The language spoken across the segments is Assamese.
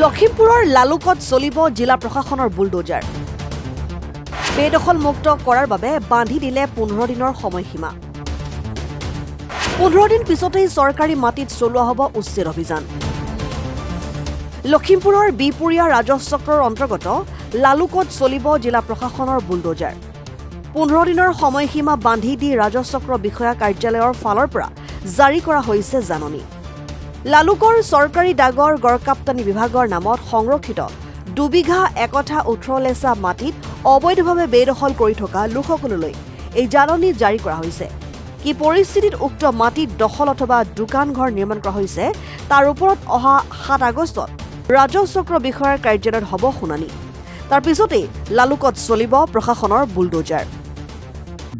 লখিমপুৰৰ লালুকত চলিব জিলা প্ৰশাসনৰ বুলডোজাৰ বেদখল মুক্ত কৰাৰ বাবে বান্ধি দিলে 15 দিনৰ সময়সীমা 15 দিন পিছতেই চৰকাৰী মাটিত চলোৱা হ'ব উচ্ছেদ অভিযান লখিমপুৰৰ বিপুৰীয়া ৰাজচক্ৰৰ অন্তৰ্গত লালুকত চলিব জিলা প্ৰশাসনৰ বুলডোজাৰ 15 দিনৰ সময়সীমা বান্ধি দি ৰাজচক্ৰ বিষয়া কাৰ্যালয়ৰ ফালৰ পৰা জাৰি কৰা হৈছে জাননী লালুকৰ চৰকাৰী ডাগৰ গড়কাপ্তানি বিভাগৰ নামত সংৰক্ষিত 2 বিঘা 1.18 লেচা মাটিত অবৈধভাৱে বেদখল কৰি থকা লোকসকললৈ এই জাননী জাৰি কৰা হৈছে কি পৰিস্থিতিত উক্ত মাটিত দখল অথবা দোকান ঘৰ নিৰ্মাণ কৰা হৈছে তাৰ ওপৰত অহা 7 আগষ্টত ৰাজচক্ৰ বিষয়াৰ কাৰ্যালয়ত হ'ব শুনানি তাৰ পিছতেই লালুকত চলিব প্ৰশাসনৰ বুলডোজাৰ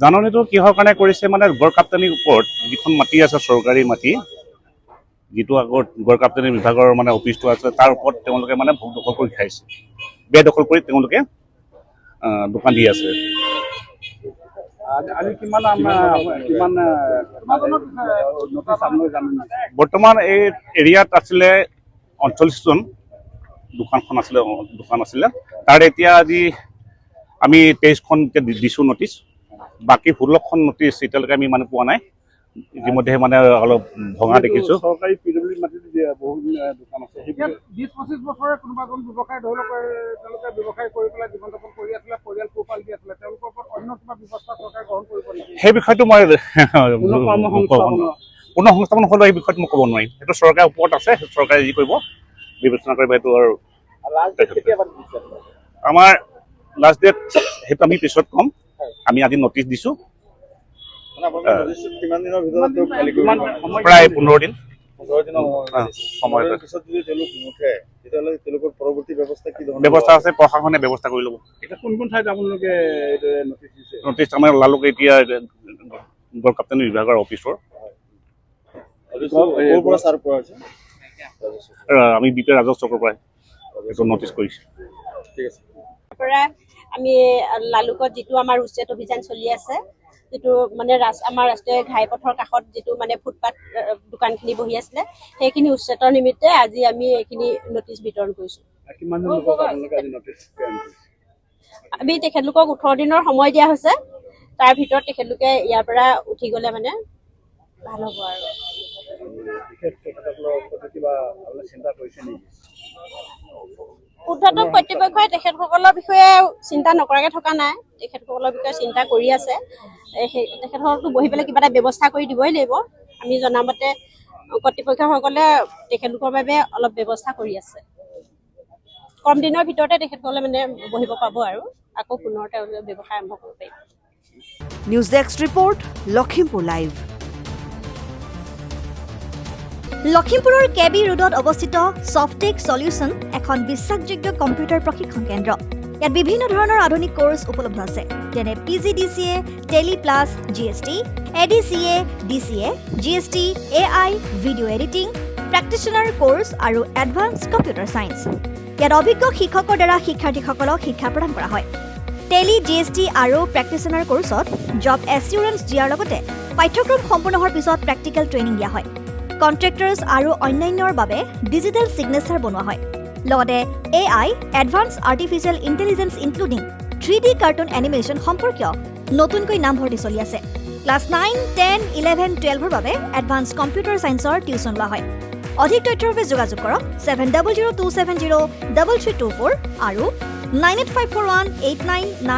জাননীটো কিহৰ কাৰণে কৰিছে মানে গড়কাপ্তানিৰ ওপৰত যিখন মাটি আছে চৰকাৰী মাটি যিটো আগত গড়কাপ্তানি বিভাগৰ মানে অফিচটো আছে তাৰ ওপৰত তেওঁলোকে মানে ভোগ দখল কৰি খাইছে বেদখল কৰি তেওঁলোকে দোকান দি আছে বৰ্তমান এই এৰিয়াত আছিলে 39 জন দোকান আছিলে তাৰ এতিয়া আজি আমি 23খন দিছো নটিচ বাকি 16খন নটিচ এতিয়ালৈকে আমি মানে পোৱা নাই ইতিমধ্যে মানে অলপ ভঙা দেখিছো চৰকাৰী পিডব্লিউ মাটিত বহু দোকান আছে 20-25 বছৰে কোনোবা কোন ব্যৱসায় ধৰি লওক তেওঁলোকে ব্যৱসায় কৰি পেলাই জীৱন যাপন কৰি আছিলে পৰিয়াল পোহপাল দি আছিলে তেওঁলোকৰ ওপৰত অন্য কিবা ব্যৱস্থা চৰকাৰে গ্ৰহণ কৰিব নেকি সেই বিষয়টো মই পুনৰ সংস্থাপন হ'লেও এই বিষয়টো মই ক'ব নোৱাৰিম সেইটো চৰকাৰৰ ওপৰত আছে চৰকাৰে যি কৰিব বিবেচনা কৰিব এইটো আৰু আমাৰ লাষ্ট ডেট সেইটো আমি পিছত ক'ম আমি আজি নটিচ দিছো প্ৰায় 15 দিন ব্যৱস্থা আছে প্ৰশাসনে ব্যৱস্থা কৰি ল'ব কোন ঠাইত আপোনালোকে নটিচ আমাৰ লালুক এতিয়া গড়কাপ্তানি বিভাগৰ অফিচৰ আমি বিপি ৰাজচক্ৰৰ পৰা এইটো নটিচ কৰিছো ঠিক আছে আমি লালুকত যিটো আমাৰ উচ্ছেদ অভিযান চলি আছে যেটো মানে আমাৰ ৰাষ্ট্ৰীয় ঘাইপথৰ কাষত যেটো মানে ফুটপাত দোকানখিনি বহি আছিলে সেইখিনি উচ্ছেদৰ নিমিত্তে আজি আমি এইখিনি নটিচ বিতৰণ কৰিছো আমি তেখেতলোকক 18 দিনৰ সময় দিয়া হৈছে তাৰ ভিতৰত তেখেতলোকে ইয়াৰ পৰা উঠি গলে মানে ভাল হ'ব আৰু উদ্ধতক কৰ্তৃপক্ষই তেখেতসকলৰ বিষয়ে চিন্তা নকৰাকে থকা নাই তেখেতসকলৰ বিষয়ে চিন্তা কৰি আছে তেখেতসকলক বহি পেলাই কিবা এটা ব্যৱস্থা কৰি দিবই লাগিব আমি জনামতে কৰ্তৃপক্ষসকলে তেখেতলোকৰ বাবে অলপ ব্যৱস্থা কৰি আছে কম দিনৰ ভিতৰতে তেখেতসকলে মানে বহিব পাব আৰু আকৌ পুনৰ তেওঁলোকে ব্যৱসায় আৰম্ভ কৰিব পাৰিব news desk report Lakhimpur live লখিমপুৰৰ কেবি ৰোডত অৱস্থিত সফটেক সলিউশন এখন বিশ্বাসযোগ্য কম্পিউটাৰ প্ৰশিক্ষণ কেন্দ্ৰ ইয়াত বিভিন্ন ধৰণৰ আধুনিক কোৰ্স উপলব্ধ আছে যেনে PGDCA Tally plus GST ADCA DCA GST AI video' editing practitioner course আৰু এডভান্স কম্পিউটাৰ সায়েন্স ইয়াত অভিজ্ঞ শিক্ষকৰ দ্বাৰা শিক্ষাৰ্থীসকলক শিক্ষা প্ৰদান কৰা হয় টেলি GST আৰু প্ৰেক্টিশনাৰ কোৰ্সত জব এছুৰেন্স দিয়াৰ লগতে পাঠ্যক্ৰম সম্পূৰ্ণ হোৱাৰ পিছত প্ৰেক্টিকেল ট্ৰেইনিং দিয়া হয় কন্ট্ৰেক্টৰ্ছ আৰু অন্যান্যৰ বাবে ডিজিটেল সিগনেচাৰ বনোৱা হয় লগতে AI advance artificial intelligence including 3D cartoon animation সম্পৰ্কীয় নতুনকৈ নামভৰ্তি চলি আছে ক্লাছ 9, 10, 11, 12ৰ বাবে এডভান্স কম্পিউটাৰ সায়েন্সৰ টিউচন লোৱা হয় অধিক তথ্যৰ বাবে যোগাযোগ কৰক 7002703324 আৰু 98541899